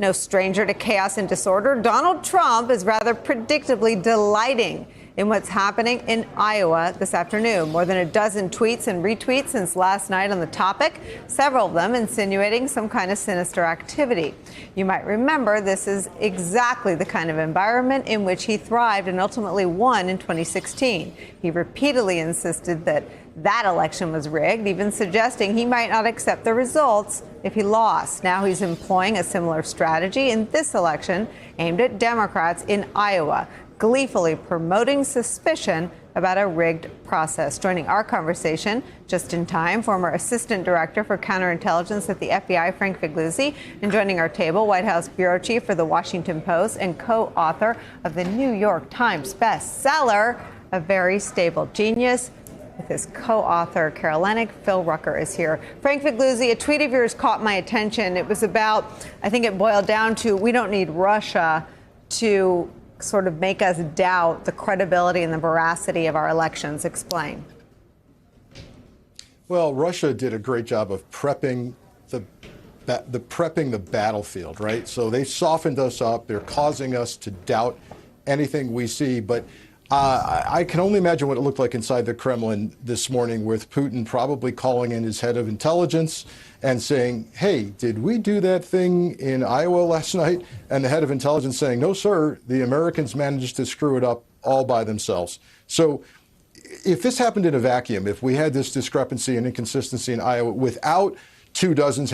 No stranger to chaos and disorder, Donald Trump is rather predictably delighting in what's happening in Iowa this afternoon. More than a dozen tweets and retweets since last night on the topic, several of them insinuating some kind of sinister activity. You might remember this is exactly the kind of environment in which he thrived and ultimately won in 2016. He repeatedly insisted that election was rigged, even suggesting he might not accept the results if he lost. Now he's employing a similar strategy in this election aimed at Democrats in Iowa, gleefully promoting suspicion about a rigged process. Joining our conversation just in time, former Assistant Director for Counterintelligence at the FBI, Frank Figliuzzi, and joining our table, White House Bureau Chief for The Washington Post and co-author of the New York Times bestseller, A Very Stable Genius. With his co-author, Carol Leonnig, Phil Rucker is here. Frank Figliuzzi, a tweet of yours caught my attention. It was about, I think it boiled down to, we don't need Russia to sort of make us doubt the credibility and the veracity of our elections. Explain. Well, Russia did a great job of prepping the battlefield, right? So they softened us up. They're causing us to doubt anything we see. But I can only imagine what it looked like inside the Kremlin this morning, with Putin probably calling in his head of intelligence and saying, hey, did we do that thing in Iowa last night? And the head of intelligence saying, no, sir, the Americans managed to screw it up all by themselves. So if this happened in a vacuum, if we had this discrepancy and inconsistency in Iowa without two dozen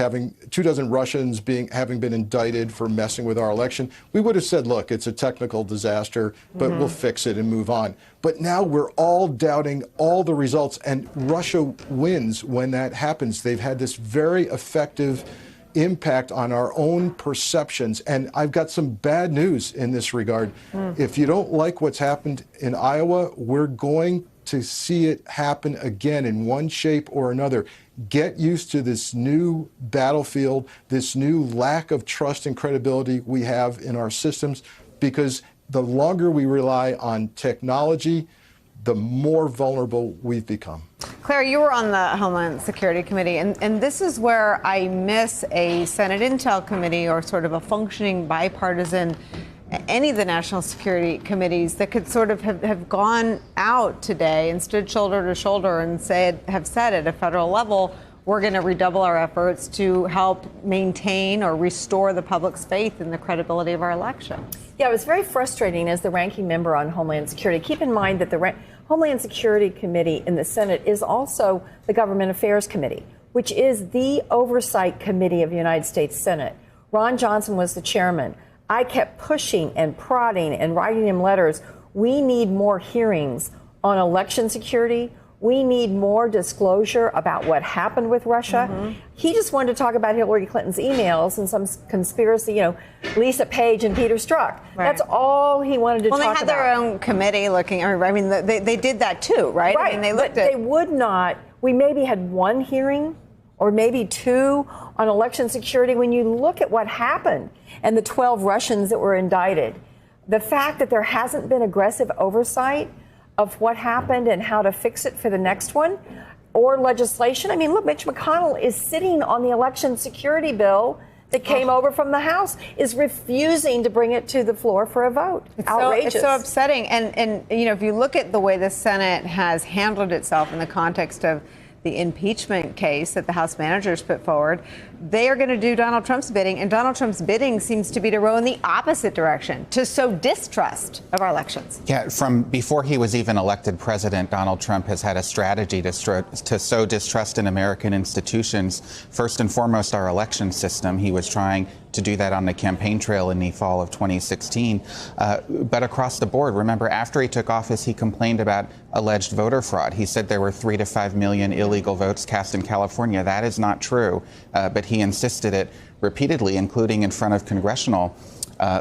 Russians having been indicted for messing with our election, we would have said, look, it's a technical disaster, but we'll fix it and move on. But now we're all doubting all the results, and Russia wins when that happens. They've had this very effective impact on our own perceptions. And I've got some bad news in this regard. If you don't like what's happened in Iowa, we're going to see it happen again in one shape or another. Get used to this new battlefield, this new lack of trust and credibility we have in our systems, because the longer we rely on technology, the more vulnerable we've become. Claire, you were on the Homeland Security Committee, and this is where I miss a Senate Intel Committee or sort of a functioning bipartisan, any of the national security committees that could sort of have gone out today and stood shoulder to shoulder and have said at a federal level, we're going to redouble our efforts to help maintain or restore the public's faith in the credibility of our election. Yeah, it was very frustrating as the ranking member on Homeland Security. Keep in mind that the Homeland Security Committee in the Senate is also the Government Affairs Committee, which is the oversight committee of the United States Senate. Ron Johnson was the chairman. I kept pushing and prodding and writing him letters. We need more hearings on election security. We need more disclosure about what happened with Russia. He just wanted to talk about Hillary Clinton's emails and some conspiracy, Lisa Page and Peter Strzok. Right. That's all he wanted to talk about. Well, they had their own committee looking. I mean, they did that too, right? Right. I mean, they looked at. They would not. We maybe had one hearing or maybe two on election security. When you look at what happened and the 12 Russians that were indicted, the fact that there hasn't been aggressive oversight of what happened and how to fix it for the next one, or legislation. I mean, look, Mitch McConnell is sitting on the election security bill that came over from the House, is refusing to bring it to the floor for a vote. It's outrageous. It's so upsetting. And if you look at the way the Senate has handled itself in the context of the impeachment case that the House managers put forward, they are going to do Donald Trump's bidding, and Donald Trump's bidding seems to be to row in the opposite direction, to sow distrust of our elections. Yeah, from before he was even elected president, Donald Trump has had a strategy to sow distrust in American institutions. First and foremost, our election system. He was trying to do that on the campaign trail in the fall of 2016. But across the board, remember, after he took office, he complained about alleged voter fraud. He said there were 3 to 5 million illegal votes cast in California. That is not true. But he insisted it repeatedly, including in front of congressional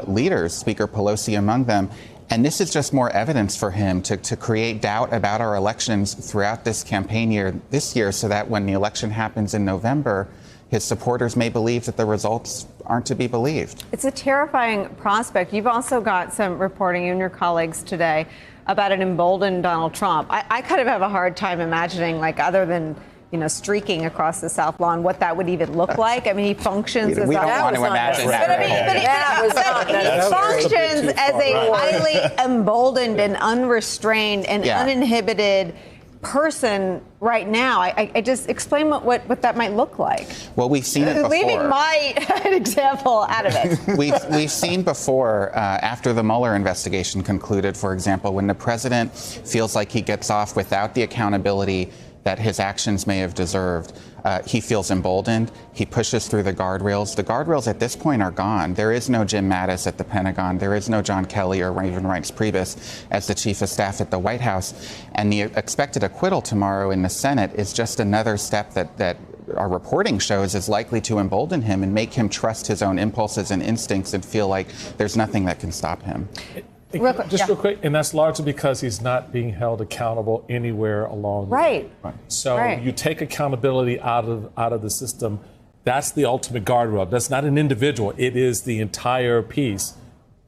leaders, Speaker Pelosi among them. And this is just more evidence for him to create doubt about our elections throughout this campaign year this year, so that when the election happens in November, his supporters may believe that the results aren't to be believed. It's a terrifying prospect. You've also got some reporting, you and your colleagues today, about an emboldened Donald Trump. I kind of have a hard time imagining, other than streaking across the South Lawn, what that would even look like. I mean, he functions as we don't want to imagine that. He functions as a highly emboldened and unrestrained and uninhibited person right now. I just explain what that might look like. Well, we've seen it before. Leaving my example out of it. We've seen before, after the Mueller investigation concluded, for example, when the president feels like he gets off without the accountability that his actions may have deserved, he feels emboldened. He pushes through the guardrails. The guardrails at this point are gone. There is no Jim Mattis at the Pentagon. There is no John Kelly or Raven Reince Priebus as the chief of staff at the White House. And the expected acquittal tomorrow in the Senate is just another step that our reporting shows is likely to embolden him and make him trust his own impulses and instincts and feel like there's nothing that can stop him. Real quick, and that's largely because he's not being held accountable anywhere along the way. So you take accountability out of the system. That's the ultimate guardrail. That's not an individual. It is the entire piece.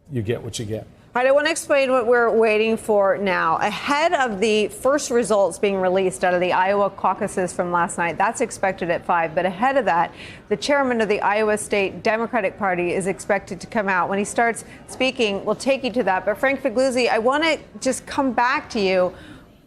You get what you get. All right, I want to explain what we're waiting for now. Ahead of the first results being released out of the Iowa caucuses from last night, that's expected at 5. But ahead of that, the chairman of the Iowa State Democratic Party is expected to come out. When he starts speaking, we'll take you to that. But Frank Figliuzzi, I want to just come back to you.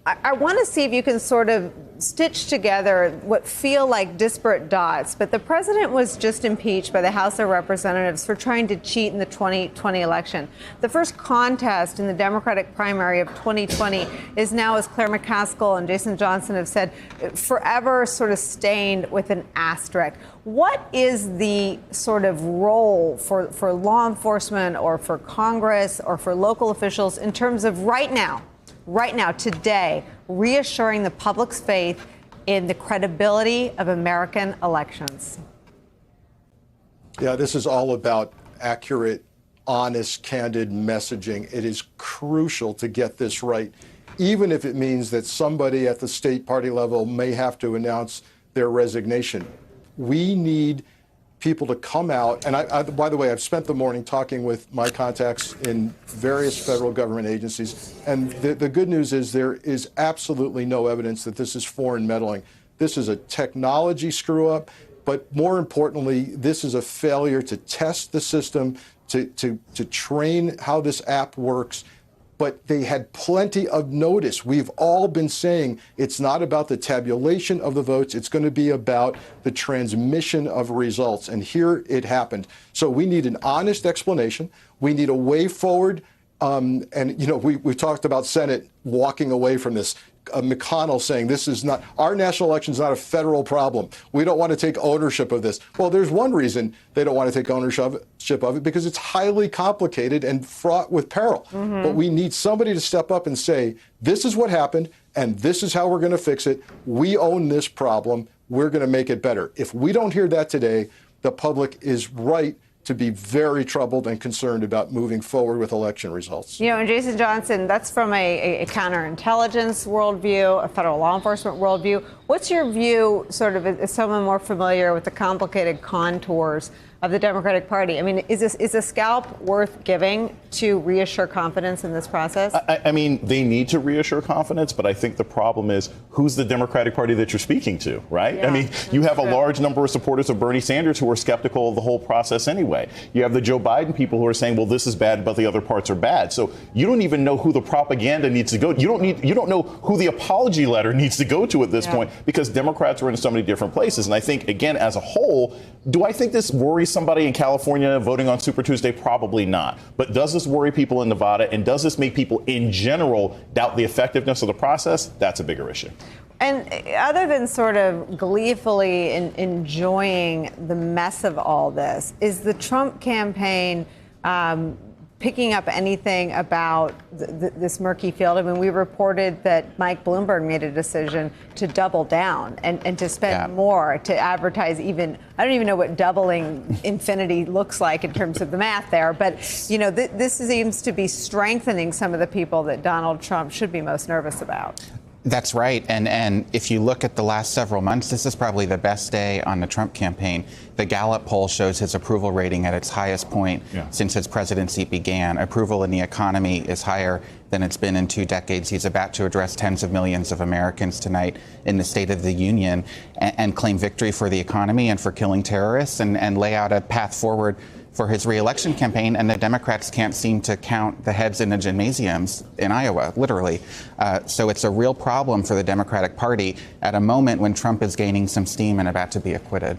I want to see if you can sort of stitch together what feel like disparate dots. But the president was just impeached by the House of Representatives for trying to cheat in the 2020 election. The first contest in the Democratic primary of 2020 is now, as Claire McCaskill and Jason Johnson have said, forever sort of stained with an asterisk. What is the sort of role for law enforcement or for Congress or for local officials in terms of right now, today, reassuring the public's faith in the credibility of American elections? Yeah, this is all about accurate, honest, candid messaging. It is crucial to get this right, even if it means that somebody at the state party level may have to announce their resignation. We need people to come out. And I, by the way, I've spent the morning talking with my contacts in various federal government agencies. And the good news is there is absolutely no evidence that this is foreign meddling. This is a technology screw up. But more importantly, this is a failure to test the system, to train how this app works. But they had plenty of notice. We've all been saying it's not about the tabulation of the votes. It's going to be about the transmission of results. And here it happened. So we need an honest explanation. We need a way forward. And, you know, we talked about Senate walking away from this. McConnell saying this is not, our national election is not a federal problem. We don't want to take ownership of this. Well, there's one reason they don't want to take ownership of it, because it's highly complicated and fraught with peril. But we need somebody to step up and say, this is what happened, and this is how we're going to fix it. We own this problem. We're going to make it better. If we don't hear that today, the public is right to be very troubled and concerned about moving forward with election results. You know, and Jason Johnson, that's from a counterintelligence worldview, a federal law enforcement worldview. What's your view, sort of, as someone more familiar with the complicated contours of the Democratic Party? I mean, is a scalp worth giving to reassure confidence in this process? I mean, they need to reassure confidence, but I think the problem is who's the Democratic Party that you're speaking to, right? Yeah, I mean, you have a large number of supporters of Bernie Sanders who are skeptical of the whole process anyway. You have the Joe Biden people who are saying, well, this is bad, but the other parts are bad. So you don't even know who the propaganda needs to go to. You don't know who the apology letter needs to go to at this point, because Democrats are in so many different places. And I think, again, as a whole, do I think this worries somebody in California voting on Super Tuesday? Probably not. But does this worry people in Nevada? And does this make people in general doubt the effectiveness of the process? That's a bigger issue. And other than sort of gleefully enjoying the mess of all this, is the Trump campaign picking up anything about this murky field? I mean, we reported that Mike Bloomberg made a decision to double down and to spend more, to advertise even, I don't even know what doubling infinity looks like in terms of the math there. But, you know, this seems to be strengthening some of the people that Donald Trump should be most nervous about. That's right. And if you look at the last several months, this is probably the best day on the Trump campaign. The Gallup poll shows his approval rating at its highest point since his presidency began. Approval in the economy is higher than it's been in 2 decades. He's about to address tens of millions of Americans tonight in the State of the Union and claim victory for the economy and for killing terrorists and lay out a path forward for his reelection campaign, and the Democrats can't seem to count the heads in the gymnasiums in Iowa, literally. So it's a real problem for the Democratic Party at a moment when Trump is gaining some steam and about to be acquitted.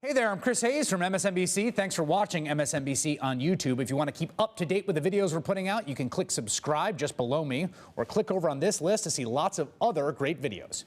Hey there, I'm Chris Hayes from MSNBC. Thanks for watching MSNBC on YouTube. If you want to keep up to date with the videos we're putting out, you can click subscribe just below me or click over on this list to see lots of other great videos.